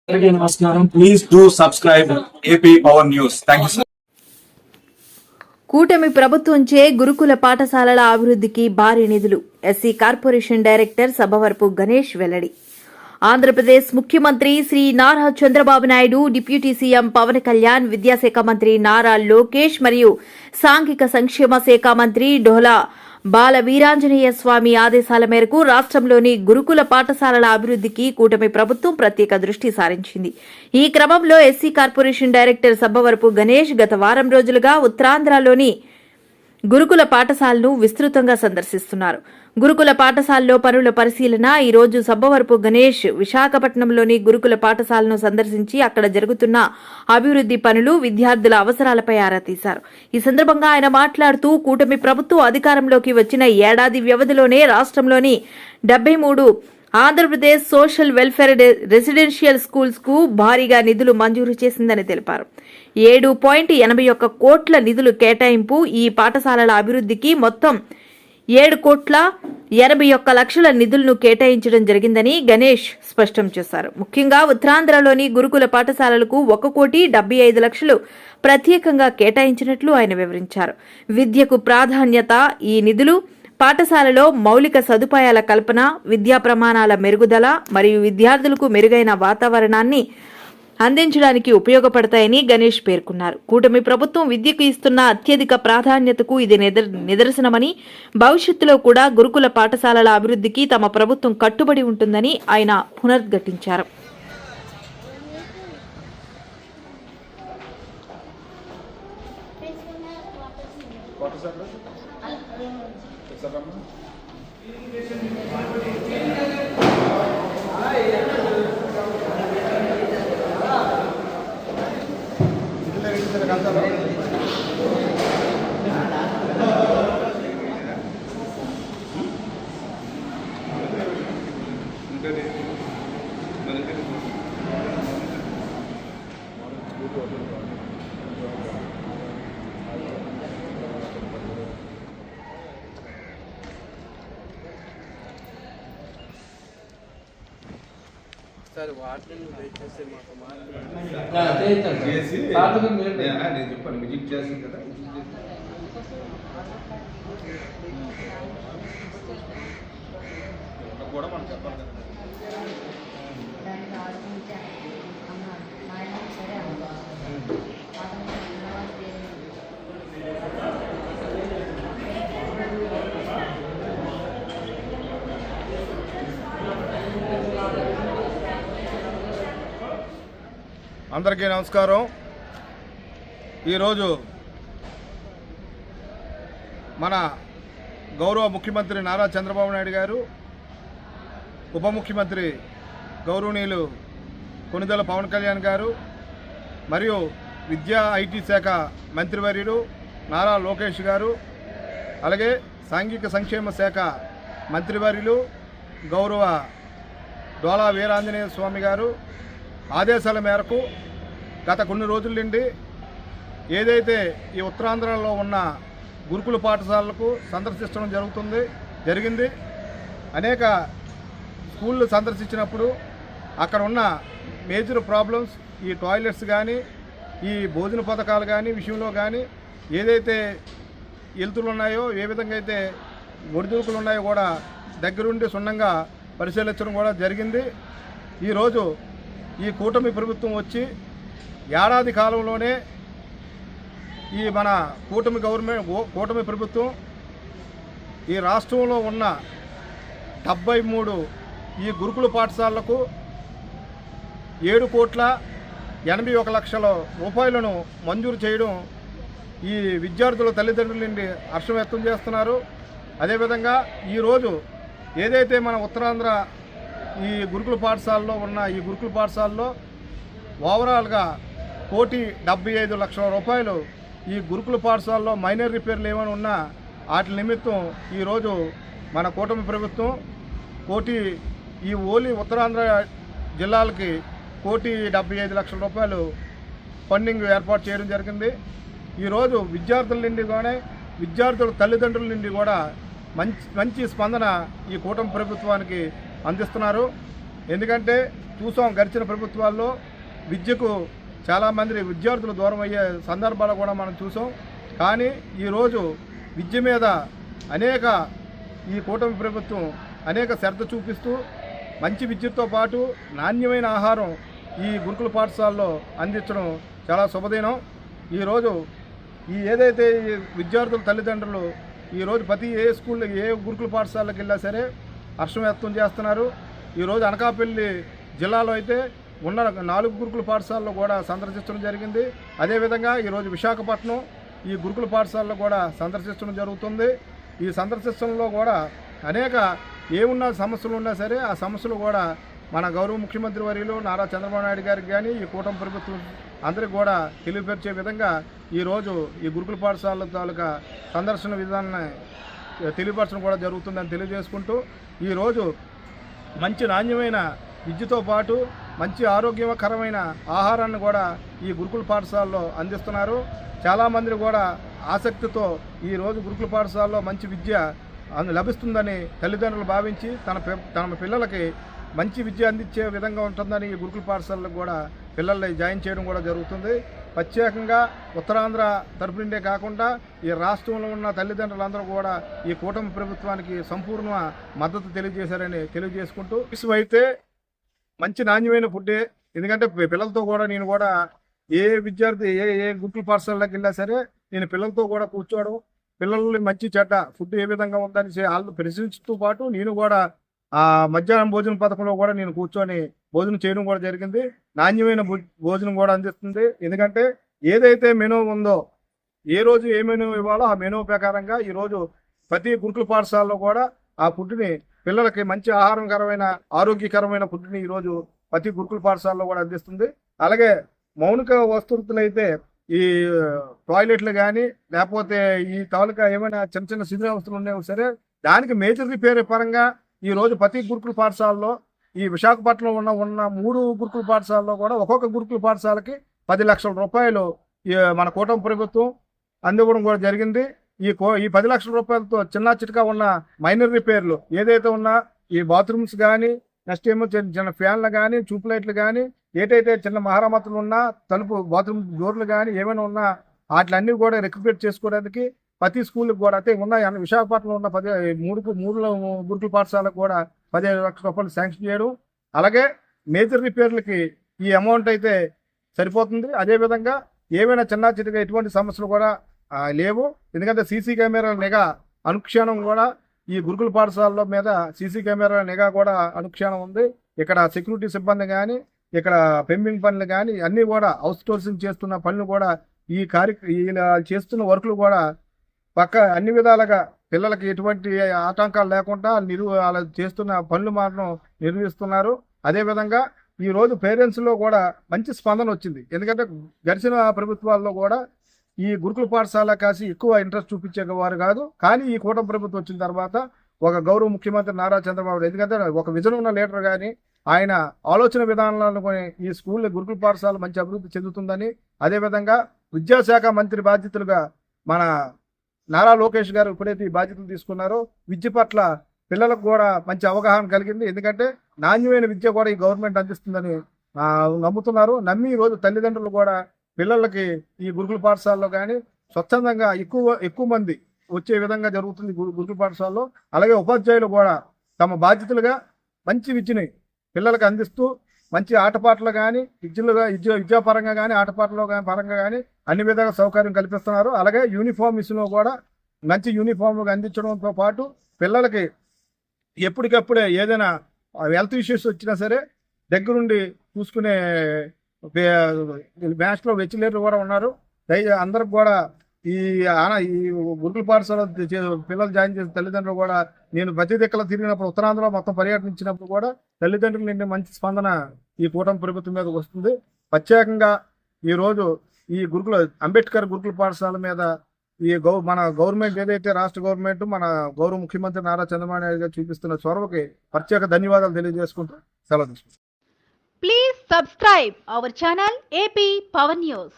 నమస్కారం. Please do subscribe AP power news. Thank you sir. కూటమి ప్రభుత్వంచే గురుకుల పాఠశాలల అభివృద్ధికి భారీ నిధులు. SC corporation director Sabhavarapu Ganesh వెల్లడి. ఆంధ్రప్రదేశ్ ముఖ్యమంత్రి శ్రీ నారా చంద్రబాబు నాయుడు, డిప్యూటీ సీఎం పవన్ కళ్యాణ్, విద్యాశాఖ మంత్రి నారా లోకేష్ మరియు సాంఘిక సంక్షేమ శాఖ మంత్రి డోలా బాల వీరాంజనేయ స్వామి ఆదేశాల మేరకు రాష్ట్రంలోని గురుకుల పాఠశాలల అభివృద్ధికి కూటమి ప్రభుత్వం ప్రత్యేక దృష్టి సారించింది. ఈ క్రమంలో SC corporation director Sabbavarapu Ganesh గత వారం రోజులుగా ఉత్తరాంధ్రలోని గురుకుల పాఠశాలను విస్తృతంగా సందర్శిస్తున్నారు. గురుకుల పాఠశాలలో పనుల పరిశీలన. ఈ రోజు సబ్బవరపు గణేష్ విశాఖపట్నంలోని గురుకుల పాఠశాలను సందర్శించి అక్కడ జరుగుతున్న అభివృద్ది పనులు, విద్యార్థుల అవసరాలపై ఆరా తీశారు. ఈ సందర్భంగా ఆయన మాట్లాడుతూ కూటమి ప్రభుత్వం అధికారంలోకి వచ్చిన ఏడాది వ్యవధిలోనే రాష్ట్రంలోని 73 Andhra Pradesh social welfare residential schools కు భారీగా నిధులు మంజూరు చేసిందని తెలిపారు. 7.81 కోట్ల నిధులు కేటాయింపు. ఈ పాఠశాలల అభివృద్ధికి మొత్తం 7,81,00,000 నిధులను కేటాయించడం జరిగిందని గణేష్ స్పష్టం చేశారు. ముఖ్యంగా ఉత్తరాంధ్రలోని గురుకుల పాఠశాలలకు 1,75,00,000 ప్రత్యేకంగా కేటాయించినట్లు ఆయన వివరించారు. విద్యకు ప్రాధాన్యత. ఈ నిధులు పాఠశాలలో మౌలిక సదుపాయాల కల్పన, విద్యా ప్రమాణాల మెరుగుదల మరియు విద్యార్థులకు మెరుగైన వాతావరణాన్ని అందించడానికి ఉపయోగపడతాయని గణేష్ పేర్కొన్నారు. కూటమి ప్రభుత్వం విద్యకు ఇస్తున్న అత్యధిక ప్రాధాన్యతకు ఇది నిదర్శనమని, భవిష్యత్తులో కూడా గురుకుల పాఠశాలల అభివృద్ధికి తమ ప్రభుత్వం కట్టుబడి ఉంటుందని ఆయన పునరుద్ఘాటించారు. సార్ వాటిని దయచేసి మాకు నేను చెప్పాను విజిట్ చేసింది కదా. కూడా మనం చెప్పాలి కదా. అందరికీ నమస్కారం. ఈరోజు మన గౌరవ ముఖ్యమంత్రి నారా చంద్రబాబు నాయుడు గారు, ఉప ముఖ్యమంత్రి గౌరవనీయులు కొణిదెల పవన్ కళ్యాణ్ గారు మరియు విద్యా ఐటీ శాఖ మంత్రివర్యులు నారా లోకేష్ గారు, అలాగే సాంఘిక సంక్షేమ శాఖ మంత్రివర్యులు గౌరవ డోలా వీరాంజనేయ స్వామి గారు ఆదేశాల మేరకు గత కొన్ని రోజుల నుండి ఏదైతే ఈ ఉత్తరాంధ్రలో ఉన్న గురుకుల పాఠశాలలకు సందర్శించడం జరిగింది. అనేక స్కూళ్ళు సందర్శించినప్పుడు అక్కడ ఉన్న మేజర్ ప్రాబ్లమ్స్, ఈ టాయిలెట్స్ కానీ, ఈ భోజన పథకాలు కానీ విషయంలో కానీ, ఏదైతే వెలుతులు ఉన్నాయో, ఏ విధంగా అయితే ఒడిదుడుకులు ఉన్నాయో కూడా దగ్గరుండి క్షుణ్ణంగా పరిశీలించడం కూడా జరిగింది. ఈరోజు ఈ కూటమి ప్రభుత్వం వచ్చి ఏడాది కాలంలోనే ఈ మన కూటమి ప్రభుత్వం ఈ రాష్ట్రంలో ఉన్న 73 ఈ గురుకుల పాఠశాలలకు 7,81,00,000 రూపాయలను మంజూరు చేయడం ఈ విద్యార్థుల తల్లిదండ్రుల నుండి హర్షం వ్యక్తం చేస్తున్నారు. అదేవిధంగా ఈరోజు ఏదైతే మన ఉత్తరాంధ్ర ఈ గురుకుల పాఠశాలలో ఉన్న ఈ గురుకుల పాఠశాలలో ఓవరాల్గా 1,75,00,000 రూపాయలు ఈ గురుకుల పాఠశాలలో మైనర్ రిపేర్లు ఏమైనా ఉన్నా వాటి నిమిత్తం ఈరోజు మన కూటమి ప్రభుత్వం ఈ ఓన్లీ ఉత్తరాంధ్ర జిల్లాలకి 1,75,00,000 రూపాయలు ఫండింగ్ ఏర్పాటు చేయడం జరిగింది. ఈరోజు విద్యార్థుల నుండి కానీ విద్యార్థుల తల్లిదండ్రుల నుండి కూడా మంచి స్పందన ఈ కూటమి ప్రభుత్వానికి అందిస్తున్నారు. ఎందుకంటే చూసాం గడిచిన ప్రభుత్వాల్లో విద్యకు చాలామంది విద్యార్థులు దూరం అయ్యే సందర్భాలు కూడా మనం చూసాం. కానీ ఈరోజు విద్య మీద ఈ కూటమి ప్రభుత్వం అనేక శ్రద్ధ చూపిస్తూ మంచి విద్యతో పాటు నాణ్యమైన ఆహారం ఈ గురుకుల పాఠశాలలో అందించడం చాలా శుభదినం. ఈరోజు ఏదైతే ఈ విద్యార్థుల తల్లిదండ్రులు ఈరోజు ప్రతి స్కూల్లో గురుకుల పాఠశాలకు వెళ్ళా సరే హర్షం వ్యక్తం చేస్తున్నారు. ఈరోజు అనకాపల్లి జిల్లాలో అయితే ఉన్న 4 గురుకుల పాఠశాలలో కూడా సందర్శించడం జరిగింది. అదేవిధంగా ఈరోజు విశాఖపట్నం ఈ గురుకుల పాఠశాలలో కూడా సందర్శించడం జరుగుతుంది. ఈ సందర్శించడంలో కూడా అనేక ఏమున్నా సమస్యలు ఉన్నా సరే ఆ సమస్యలు కూడా మన గౌరవ ముఖ్యమంత్రి వర్యులు నారా చంద్రబాబు నాయుడు గారికి కానీ ఈ కూటమి ప్రభుత్వం అందరికి కూడా తెలియపరిచే విధంగా ఈరోజు ఈ గురుకుల పాఠశాల తాలూకా సందర్శన విధానాన్ని తెలియపరచడం కూడా జరుగుతుందని తెలియజేసుకుంటూ ఈరోజు మంచి నాణ్యమైన విద్యతో పాటు మంచి ఆరోగ్యకరమైన ఆహారాన్ని కూడా ఈ గురుకుల పాఠశాలలో అందిస్తున్నారు. చాలామంది కూడా ఆసక్తితో ఈరోజు గురుకుల పాఠశాలలో మంచి విద్య లభిస్తుందని తల్లిదండ్రులు భావించి తమ పిల్లలకి మంచి విద్య అందించే విధంగా ఉంటుందని ఈ గురుకుల పాఠశాలకు కూడా పిల్లల్ని జాయిన్ చేయడం కూడా జరుగుతుంది. ప్రత్యేకంగా ఉత్తరాంధ్ర తరపు నుండే కాకుండా ఈ రాష్ట్రంలో ఉన్న తల్లిదండ్రులందరూ కూడా ఈ కూటమి ప్రభుత్వానికి సంపూర్ణ మద్దతు తెలియజేశారని తెలియజేసుకుంటూ అయితే మంచి నాణ్యమైన ఫుడ్డే. ఎందుకంటే పిల్లలతో కూడా నేను కూడా ఏ విద్యార్థి ఏ గురుకుల పాఠశాలకి వెళ్ళా సరే నేను పిల్లలతో కూడా కూర్చోవడం, పిల్లల్ని మంచి చెడ్డ ఫుడ్ ఏ విధంగా ఉందని వాళ్ళు ప్రశ్నించుతూ పాటు నేను కూడా మధ్యాహ్నం భోజన పథకంలో కూడా నేను కూర్చొని భోజనం చేయడం కూడా జరిగింది. నాణ్యమైన భోజనం కూడా అందిస్తుంది. ఎందుకంటే ఏదైతే మెనూ ఉందో ఏ రోజు ఏ మెనూ ఇవ్వాలో ఆ మెనూ ప్రకారంగా ఈరోజు ప్రతి గురుకుల పాఠశాలలో కూడా ఆ ఫుడ్ని పిల్లలకి మంచి ఆరోగ్యకరమైన ఫుడ్ని ఈరోజు ప్రతి గురుకుల పాఠశాలలో కూడా అందిస్తుంది. అలాగే మౌలిక వసతులు అయితే ఈ టాయిలెట్లు కానీ లేకపోతే ఈ తాలూకా ఏమైనా చిన్న చిన్న శిథిలావస్థలు ఉన్నాయి సరే దానికి మేజర్ రిపేర్ పరంగా ఈరోజు ప్రతి గురుకుల పాఠశాలలో ఈ విశాఖపట్నంలో ఉన్న 3 గురుకుల పాఠశాలలో కూడా ఒక్కొక్క గురుకుల పాఠశాలకి 10 లక్షల రూపాయలు మన కూటమి ప్రభుత్వం అందివ్వడం కూడా జరిగింది. ఈ 10 లక్షల రూపాయలతో చిన్న చిటకా ఉన్న మైనర్ రిపేర్లు ఏదైతే ఉన్నా ఈ బాత్రూమ్స్ కానీ నెక్స్ట్ ఏమో చిన్న ఫ్యాన్లు కానీ ట్యూబ్ లైట్లు కానీ ఏదైతే చిన్న మహారామతులు ఉన్నా బాత్రూమ్ డోర్లు కానీ ఏమైనా ఉన్నా వాటిలన్నీ కూడా రిక్రిపేట్ చేసుకోవడానికి ప్రతి స్కూల్కి కూడా అయితే ఉన్న విశాఖపట్నంలో ఉన్న 3 గురుకుల పాఠశాలకు కూడా 15 లక్షల రూపాయలు శాంక్షన్ చేయడం. అలాగే మేజర్ రిపేర్లకి ఈ అమౌంట్ అయితే సరిపోతుంది. అదేవిధంగా ఏమైనా చిన్న చిన్నగా ఎటువంటి సమస్యలు కూడా లేవు. ఎందుకంటే సీసీ కెమెరాల నిఘా అనుక్షణం కూడా ఈ గురుకుల పాఠశాలలో మీద సీసీ కెమెరాల నిఘా కూడా అనుక్షణం ఉంది. ఇక్కడ సెక్యూరిటీ సిబ్బంది కానీ ఇక్కడ పెంపింగ్ పనులు కానీ అన్నీ కూడా అవుట్ సోర్సింగ్ చేస్తున్న పనులు కూడా ఇలా చేస్తున్న వర్కులు కూడా అన్ని విధాలుగా పిల్లలకి ఎటువంటి ఆటంకాలు లేకుండా అలా చేస్తున్న పనులు మాత్రం నిర్వహిస్తున్నారు. అదేవిధంగా ఈరోజు పేరెంట్స్లో కూడా మంచి స్పందన వచ్చింది. ఎందుకంటే గడిచిన ప్రభుత్వాల్లో కూడా ఈ గురుకుల పాఠశాల కాసి ఎక్కువ ఇంట్రెస్ట్ చూపించేవారు కాదు. కానీ ఈ కూటమి ప్రభుత్వం వచ్చిన తర్వాత ఒక గౌరవ ముఖ్యమంత్రి నారా చంద్రబాబు ఎందుకంటే ఒక విజన్ ఉన్న లీడర్ కానీ ఆయన ఆలోచన విధానాలను ఈ గురుకుల పాఠశాల మంచి అభివృద్ధి చెందుతుందని, అదేవిధంగా విద్యాశాఖ మంత్రి బాధ్యతలుగా మన నారా లోకేష్ గారు ఎప్పుడైతే ఈ బాధ్యతలు తీసుకున్నారో విద్య పట్ల పిల్లలకు కూడా మంచి అవగాహన కలిగింది. ఎందుకంటే నాణ్యమైన విద్య కూడా ఈ గవర్నమెంట్ అందిస్తుందని నమ్ముతున్నారు. నమ్మి ఈరోజు తల్లిదండ్రులు కూడా పిల్లలకి ఈ గురుకుల పాఠశాలలో కానీ స్వచ్ఛందంగా ఎక్కువ మంది వచ్చే విధంగా జరుగుతుంది గురుకుల పాఠశాలలో. అలాగే ఉపాధ్యాయులు కూడా తమ బాధ్యతలుగా మంచి విద్యని పిల్లలకు అందిస్తూ మంచి ఆటపాటలు కానీ విద్యాపరంగా కానీ ఆటపాటలో పరంగా కానీ అన్ని విధాలుగా సౌకర్యం కల్పిస్తున్నారు. అలాగే యూనిఫామ్ విషయంలో కూడా మంచి యూనిఫామ్ అందించడంతో పాటు పిల్లలకి ఎప్పటికప్పుడే ఏదైనా హెల్త్ ఇష్యూస్ వచ్చినా సరే దగ్గరుండి చూసుకునే బ్యాచ్లో వెచ్చిలేరు కూడా ఉన్నారు. అందరికి కూడా ఈ గురుకుల పాఠశాల పిల్లలు జాయిన్ చేసిన తల్లిదండ్రులు కూడా నేను ప్రతి దిక్కలో తిరిగినప్పుడు ఉత్తరాంధ్రలో మొత్తం పర్యటించినప్పుడు కూడా తల్లిదండ్రుల నుండి మంచి స్పందన ఈ కూటమి ప్రభుత్వం మీద వస్తుంది. ప్రత్యేకంగా ఈరోజు ఈ అంబేద్కర్ గురుకుల పాఠశాల మీద మన గవర్నమెంట్ ఏదైతే రాష్ట్ర గవర్నమెంట్ మన గౌరవ ముఖ్యమంత్రి నారా చంద్రబాబు నాయుడు గారు చూపిస్తున్న చొరవకి ప్రత్యేక ధన్యవాదాలు తెలియజేసుకుంటూ సెలవు తీసుకుంటాం. Please subscribe our channel AP Power News.